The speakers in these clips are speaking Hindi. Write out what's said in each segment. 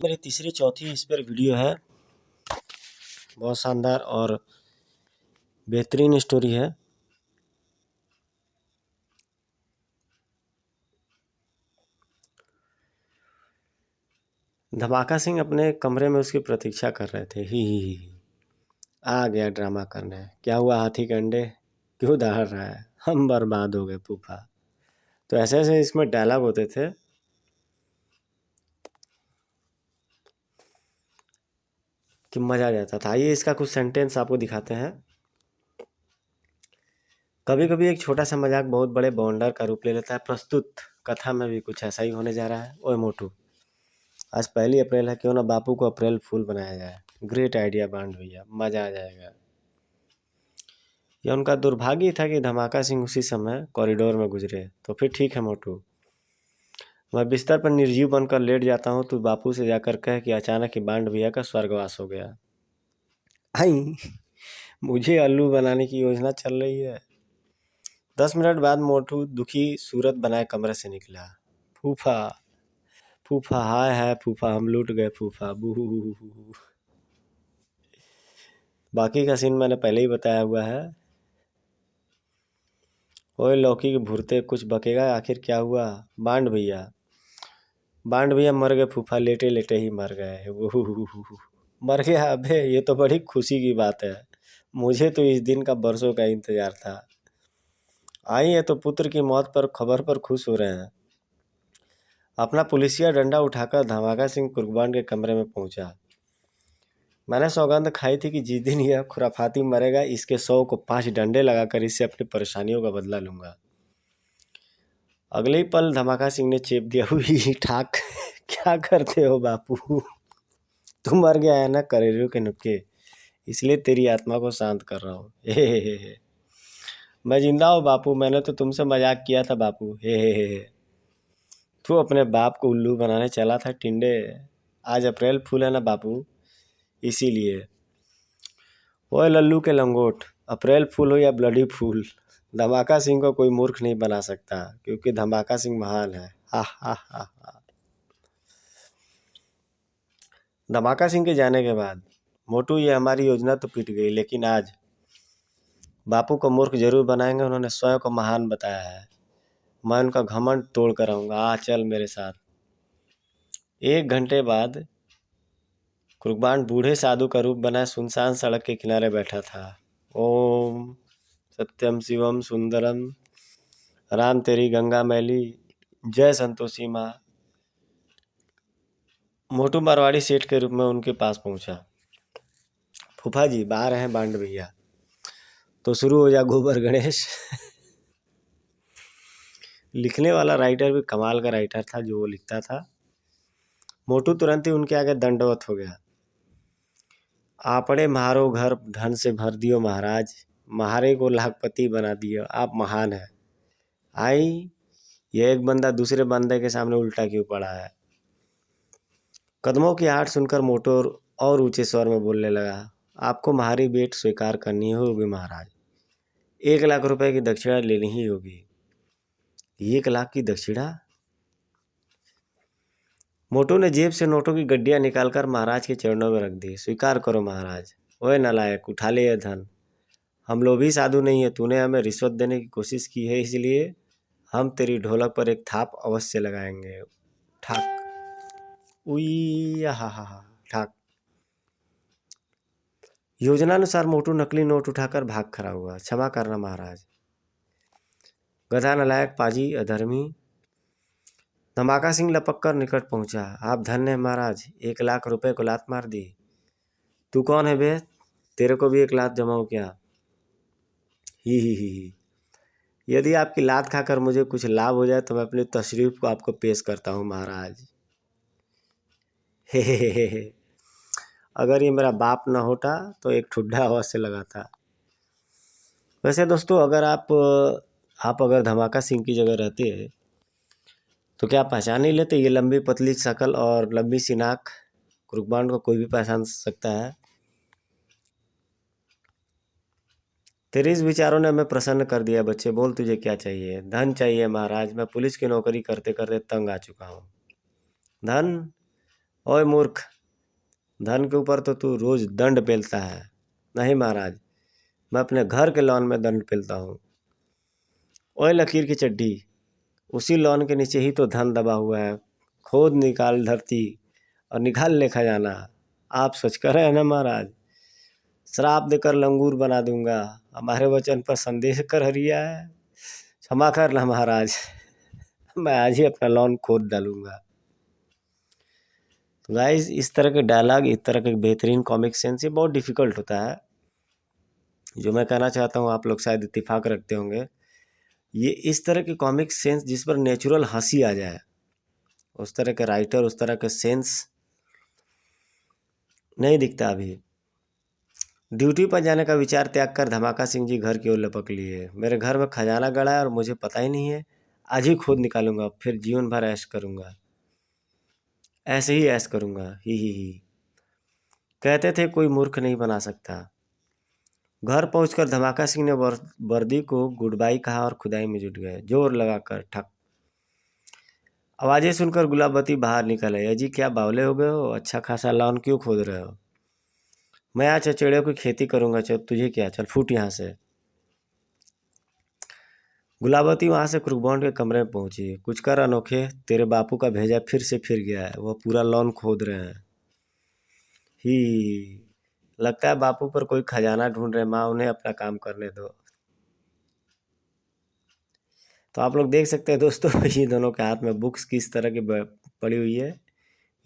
मेरी तीसरी चौथी इस पर वीडियो है। बहुत शानदार और बेहतरीन स्टोरी है। धमाका सिंह अपने कमरे में उसकी प्रतीक्षा कर रहे थे। ही आ गया ड्रामा करने। क्या हुआ हाथी के अंडे क्यों दहाड़ रहा है? हम बर्बाद हो गए फूफा। तो ऐसे ऐसे इसमें डायलॉग होते थे कि मजा आ जाता था। आइए इसका कुछ सेंटेंस आपको दिखाते हैं। कभी कभी एक छोटा सा मजाक बहुत बड़े बवंडर का रूप ले लेता है। प्रस्तुत कथा में भी कुछ ऐसा ही होने जा रहा है। ओए मोटू, आज 1 अप्रैल है, क्यों ना बापू को अप्रैल फूल बनाया जाए। ग्रेट आइडिया बांड भैया, मजा आ जाएगा। यह उनका दुर्भाग्य था कि धमाका सिंह उसी समय कॉरिडोर में गुजरे। तो फिर ठीक है मोटू, मैं बिस्तर पर निर्जीव बनकर लेट जाता हूँ। तू बापू से जाकर कह कि अचानक ही बांड भैया का स्वर्गवास हो गया। आई, मुझे अल्लू बनाने की योजना चल रही है। 10 मिनट बाद मोटू दुखी सूरत बनाए कमरे से निकला। फूफा, फूफा, हाय हाय फूफा, हम लूट गए फूफा, बूहू। बाकी का सीन मैंने पहले ही बताया हुआ है। ओए लौकी के भुरते, कुछ बकेगा? आखिर क्या हुआ? बांड भैया, बांड भैया मर गए फूफा, लेटे लेटे ही मर गए। मर गया? अबे ये तो बड़ी खुशी की बात है। मुझे तो इस दिन का बरसों का इंतजार था। आई है तो पुत्र की मौत पर खबर पर खुश हो रहे हैं। अपना पुलिसिया डंडा उठाकर धमाका सिंह कुर्बान के कमरे में पहुंचा। मैंने सौगंध खाई थी कि जिस दिन यह खुराफाती मरेगा, इसके 100 को 5 डंडे लगाकर इससे अपनी परेशानियों का बदला लूंगा। अगले ही पल धमाका सिंह ने चेप दिया, हुई ठाक। क्या करते हो बापू? तू मर गया है ना करेरियों के नुक्के, इसलिए तेरी आत्मा को शांत कर रहा हूँ। हे। मैं जिंदा हूँ बापू, मैंने तो तुमसे मजाक किया था बापू। हे। तू अपने बाप को उल्लू बनाने चला था टिंडे। आज अप्रैल फूल है ना बापू, इसीलिए। ओए लल्लू के लंगोट, अप्रैल फूल हो या ब्लडी फूल, धमाका सिंह को कोई मूर्ख नहीं बना सकता, क्योंकि धमाका सिंह महान है। हा हा हा हा। धमाका सिंह के जाने के बाद मोटू, ये हमारी योजना तो पिट गई, लेकिन आज बापू को मूर्ख जरूर बनाएंगे। उन्होंने स्वयं को महान बताया है। मैं उनका घमंड तोड़ कर आऊंगा। आ चल मेरे साथ। 1 घंटे बाद कुर्बान बूढ़े साधु का रूप बनाए सुनसान सड़क के किनारे बैठा था। ओम सत्यम शिवम सुंदरम, राम तेरी गंगा मैली, जय संतोषी माँ। मोटू मारवाड़ी सेठ के रूप में उनके पास पहुंचा। फूफा जी बाहर हैं बांड भैया। तो शुरू हो जा गोबर गणेश। लिखने वाला राइटर भी कमाल का राइटर था जो वो लिखता था। मोटू तुरंत ही उनके आगे दंडवत हो गया। आपड़े म्हारो घर धन से भर दियो महाराज, म्हारे को लाखपति बना दियो, आप महान है। आई, ये एक बंदा दूसरे बंदे के सामने उल्टा क्यों पड़ा है? कदमों की आहट सुनकर मोटू और ऊंचे स्वर में बोलने लगा। आपको हमारी भेंट स्वीकार करनी होगी महाराज। 1 लाख रुपए की दक्षिणा लेनी ही होगी। 1 लाख की दक्षिणा? मोटू ने जेब से नोटों की गड्डियां निकालकर महाराज के चरणों में रख दी। स्वीकार करो महाराज। ओए नालायक, उठा ले यह धन। हम लोभी साधु नहीं है। तूने हमें रिश्वत देने की कोशिश की है, इसलिए हम तेरी ढोलक पर एक थाप अवश्य लगाएंगे। ठाक। उई हा ठाक। योजनानुसार मोटू नकली नोट उठाकर भाग खड़ा हुआ। क्षमा करना महाराज। गधा, नालायक, पाजी, अधर्मी। धमाका सिंह लपक कर निकट पहुंचा। आप धन्य हैं महाराज, 1 लाख रुपए को लात मार दी। तू कौन है बे? तेरे को भी 1 लाख जमाऊं क्या? ही। यदि आपकी लात खाकर मुझे कुछ लाभ हो जाए तो मैं अपनी तशरीफ को आपको पेश करता हूँ महाराज। हे। अगर ये मेरा बाप ना होता तो एक ठुड्डा अवश्य लगाता। वैसे दोस्तों, अगर आप अगर धमाका सिंह की जगह रहते तो क्या पहचान नहीं लेते? ये लंबी पतली शक्ल और लंबी सी नाक, कुर्बान को कोई भी पहचान सकता है। तेरे इस विचारों ने हमें प्रसन्न कर दिया। बच्चे बोल, तुझे क्या चाहिए? धन चाहिए महाराज, मैं पुलिस की नौकरी करते करते तंग आ चुका हूँ। धन? ओए मूर्ख, धन के ऊपर तो तू रोज दंड पेलता है। नहीं महाराज, मैं अपने घर के लॉन में दंड पेलता हूँ। ओए लकीर की चड्डी, उसी लॉन के नीचे ही तो धन दबा हुआ है। खोद निकाल धरती और निकाल ले खजाना। आप सोच कर रहे हैं ना महाराज, श्राप देकर लंगूर बना दूंगा। हमारे वचन पर संदेह कर हरिया है। क्षमा करना महाराज, मैं आज ही अपना लॉन खोद डालूंगा। तो गाइस, इस तरह के डायलॉग, इस तरह के बेहतरीन कॉमिक सेंस, ये बहुत डिफिकल्ट होता है। जो मैं कहना चाहता हूँ आप लोग शायद इत्तेफाक रखते होंगे। ये इस तरह के कॉमिक सेंस जिस पर नेचुरल हंसी आ जाए, उस तरह के राइटर, उस तरह के सेंस नहीं दिखता अभी। ड्यूटी पर जाने का विचार त्याग कर धमाका सिंह जी घर की ओर लपक लिए। मेरे घर में खजाना गड़ा है और मुझे पता ही नहीं है। आज ही खोद निकालूंगा, फिर जीवन भर ऐश करूंगा। ऐसे ही ऐश करूंगा, ही। कहते थे कोई मूर्ख नहीं बना सकता। घर पहुंचकर धमाका सिंह ने वर्दी को गुड बाई कहा और खुदाई में जुट गए, जोर लगाकर। ठक आवाजें सुनकर गुलाबती बाहर निकल आई। अजी क्या बावले हो गए हो? अच्छा खासा लॉन क्यों खोद रहे हो? मैं आज चचेड़े की खेती करूंगा। चल तुझे क्या, चल फूट यहाँ से। गुलाबती वहां से क्रूकबॉन्ड के कमरे में पहुंची। कुछ कर अनोखे, तेरे बापू का भेजा फिर गया है। वह पूरा लॉन खोद रहे हैं। ही लगता है बापू पर कोई खजाना ढूंढ रहे। माँ, उन्हें अपना काम करने दो। तो आप लोग देख सकते हैं दोस्तों, ये दोनों के हाथ में बुक्स किस तरह की पड़ी हुई है।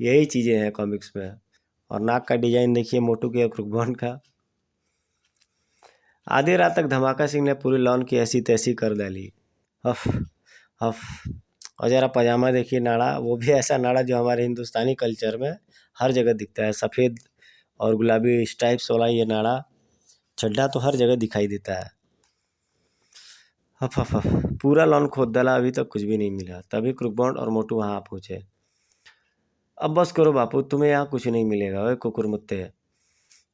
यही चीज़ें हैं कॉमिक्स में। और नाक का डिजाइन देखिए मोटू के और क्रूकबॉन्ड का। आधी रात तक धमाका सिंह ने पूरी लॉन की ऐसी तैसी कर डाली। हफ हफ। और ज़रा पजामा देखिए, नाड़ा, वो भी ऐसा नाड़ा जो हमारे हिंदुस्तानी कल्चर में हर जगह दिखता है। सफ़ेद और गुलाबी स्ट्राइप्स वाला ये नाड़ा चड्ढा तो हर जगह दिखाई देता है। हफ हफ हफ। पूरा लॉन खोद डाला, अभी तक कुछ भी नहीं मिला। तभी क्रूकबॉन्ड और मोटू वहाँ पहुँचे। अब बस करो बापू, तुम्हें यहाँ कुछ नहीं मिलेगा। ओए कुकुरमुत्ते,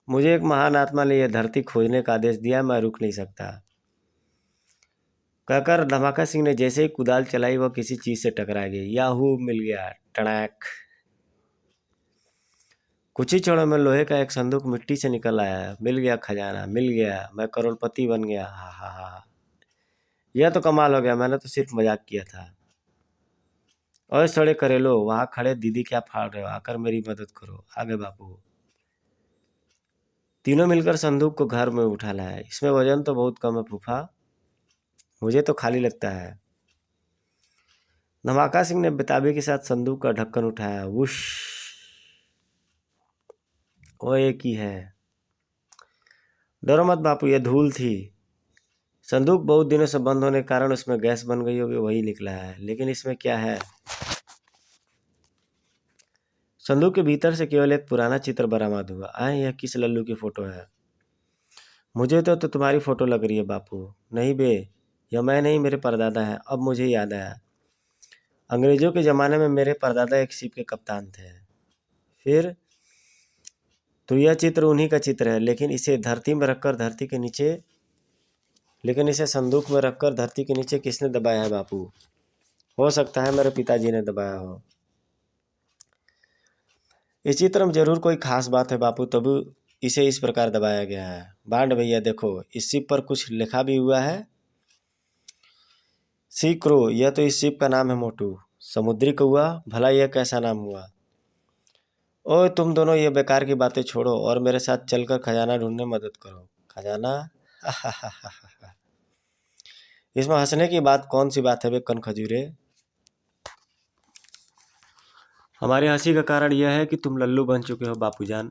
मुझे एक महान आत्मा ने यह धरती खोजने का आदेश दिया, मैं रुक नहीं सकता। कहकर धमाका सिंह ने जैसे ही कुदाल चलाई, वह किसी चीज से टकरा गई। याहू, मिल गया। टड़ैक। कुछ ही क्षणों में लोहे का एक संदूक मिट्टी से निकल आया। मिल गया खजाना, मिल गया, मैं करोड़पति बन गया। हा। यह तो कमाल हो गया, मैंने तो सिर्फ मजाक किया था। ओए सड़े करेलो, वहां खड़े दीदी क्या फाड़ रहे हो? आकर मेरी मदद करो। आगे बापू। तीनों मिलकर संदूक को घर में उठा लाया। इसमें वजन तो बहुत कम है फूफा, मुझे तो खाली लगता है। धमाका सिंह ने बेताबी के साथ संदूक का ढक्कन उठाया। वुश। वो एक ही है। डरो मत बापू, ये धूल थी। संदूक बहुत दिनों से बंद होने के कारण उसमें गैस बन गई होगी, वही निकला है। लेकिन इसमें क्या है? संदूक के भीतर से केवल एक पुराना चित्र बरामद हुआ। आए, यह किस लल्लू की फोटो है? मुझे तो तुम्हारी फोटो लग रही है बापू। नहीं बे, यह मैं नहीं, मेरे परदादा है। अब मुझे याद आया, अंग्रेजों के ज़माने में मेरे परदादा एक शिप के कप्तान थे। फिर तो यह चित्र उन्हीं का चित्र है, लेकिन इसे संदूक में रखकर धरती के नीचे किसने दबाया है बापू? हो सकता है मेरे पिताजी ने दबाया हो। इस चित्र में जरूर कोई खास बात है बापू, तभी इसे इस प्रकार दबाया गया है। बांड भैया देखो, इस शिप पर कुछ लिखा भी हुआ है। सी क्रो, यह तो इस शिप का नाम है मोटू। समुद्री कौआ, भला यह कैसा नाम हुआ? ओए तुम दोनों ये बेकार की बातें छोड़ो और मेरे साथ चलकर खजाना ढूंढने में मदद करो। खजाना? इसमें हंसने की बात कौन सी बात है बे कन खजूरे? हमारी हंसी का कारण यह है कि तुम लल्लू बन चुके हो बापूजान।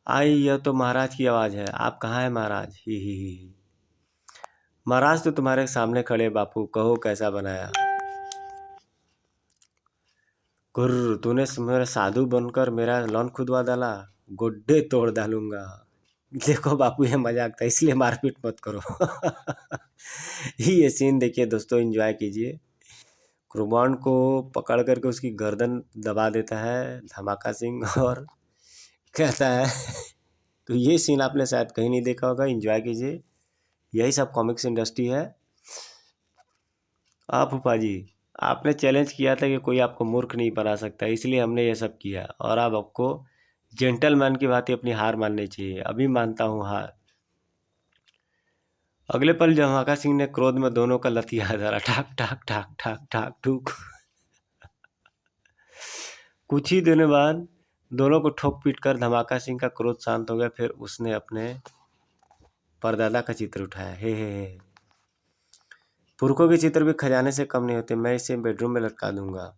आई, यह तो महाराज की आवाज़ है। आप कहाँ हैं महाराज? ही। महाराज तो तुम्हारे सामने खड़े बापू, कहो कैसा बनाया? गुर्र, तूने मेरा साधु बनकर मेरा लॉन खुदवा डाला, गोड्डे तोड़ डालूंगा। देखो बापू, ये मजाक था, इसलिए मारपीट मत करो। ये सीन देखिए दोस्तों, एंजॉय कीजिए। क्रूबॉन्ड को पकड़ करके उसकी गर्दन दबा देता है धमाका सिंह और कहता है। तो ये सीन आपने शायद कहीं नहीं देखा होगा, एंजॉय कीजिए। यही सब कॉमिक्स इंडस्ट्री है। आप फूफा जी, आपने चैलेंज किया था कि कोई आपको मूर्ख नहीं बना सकता, इसलिए हमने ये सब किया। और अब आपको जेंटलमैन की भांति अपनी हार माननी चाहिए। अभी मानता हूँ हार। अगले पल धमाका सिंह ने क्रोध में दोनों का लतिया धरा, ठाक ठाक ठाक ठाक ठाक ठुक। कुछ ही दिनों बाद दोनों को ठोक पीट कर धमाका सिंह का क्रोध शांत हो गया। फिर उसने अपने परदादा का चित्र उठाया। हे। पुरखों के चित्र भी खजाने से कम नहीं होते, मैं इसे बेडरूम में लटका दूंगा।